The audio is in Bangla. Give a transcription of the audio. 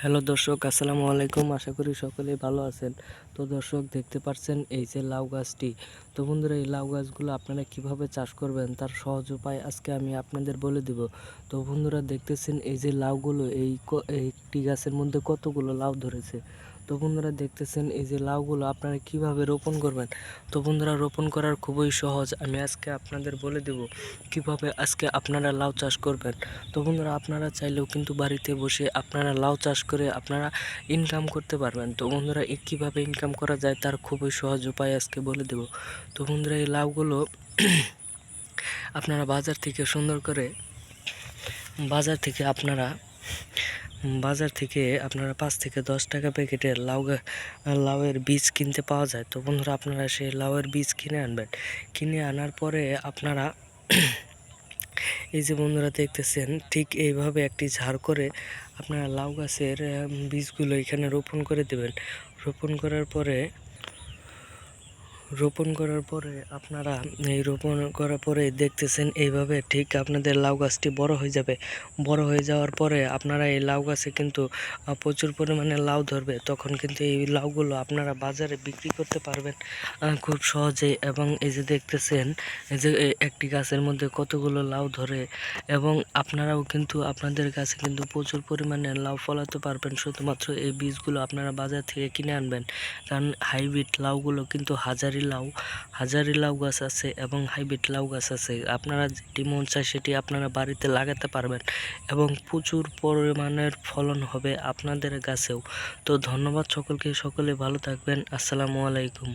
হ্যালো দর্শক, আসসালামু আলাইকুম। আশা করি সকলেই ভালো আছেন। তো দর্শক, দেখতে পাচ্ছেন এই যে লাউ গাছটি। তো বন্ধুরা, এই লাউ গাছগুলো আপনারা কিভাবে চাষ করবেন তার সহজ উপায় আজকে আমি আপনাদের বলে দিব। তো বন্ধুরা, দেখতেছেন এই যে লাউগুলো, একটি গাছের মধ্যে কতগুলো লাউ ধরেছে। তো বন্ধুরা, দেখতেছেন এই যে লাউগুলো আপনারা কিভাবে রোপণ করবেন। তো বন্ধুরা, রোপণ করার খুবই সহজ। আমি আজকে আপনাদের বলে দেব কিভাবে আজকে আপনারা লাউ চাষ করবেন। তো বন্ধুরা, আপনারা চাইলেও কিন্তু বাড়িতে বসে আপনারা লাউ চাষ করে আপনারা ইনকাম করতে পারবেন। তো বন্ধুরা, কীভাবে ইনকাম করা যায় তার খুবই সহজ উপায় আজকে বলে দেব। তো বন্ধুরা, এই লাউগুলো আপনারা বাজার থেকে আপনারা 5 থেকে 10 টাকা প্যাকেটের লাউয়ের বীজ কিনতে পাওয়া যায়। তো বন্ধুরা, আপনারা সেই লাউয়ের বীজ কিনে আনবেন। কিনে আনার পরে আপনারা এই যে বন্ধুরা দেখতেছেন, ঠিক এইভাবে একটি ঝাড় করে আপনারা লাউ গাছের বীজগুলো এখানে রোপণ করে দেবেন। রোপণ করার পরে আপনারা রোপণ করার পরে দেখতেছেন এইভাবে ঠিক আপনাদের লাউ গাছটি বড় হয়ে যাবে। বড় হয়ে যাওয়ার পরে আপনারা এই লাউ গাছে কিন্তু প্রচুর পরিমাণে লাউ ধরবে। তখন কিন্তু এই লাউগুলো আপনারা বাজারে বিক্রি করতে পারবেন খুব সহজেই। এবং এই যে দেখতেছেন, এই যে একটি গাছের মধ্যে কতগুলো লাউ ধরে, এবং আপনারাও কিন্তু আপনাদের গাছে কিন্তু প্রচুর পরিমাণে লাউ ফলাতে পারবেন। শুধুমাত্র এই বীজগুলো আপনারা বাজার থেকে কিনে আনবেন। কারণ হাইব্রিড লাউগুলো কিন্তু হাজারি লাউ গাছ আছে এবং হাইব্রিড লাউ গাছ আছে। আপনারা যেটি মন চায় সেটি আপনারা বাড়িতে লাগাতে পারবেন এবং প্রচুর পরিমাণের ফলন হবে আপনাদের গাছেও। তো ধন্যবাদ সকলকে, সকলে ভালো থাকবেন। আসসালামু আলাইকুম।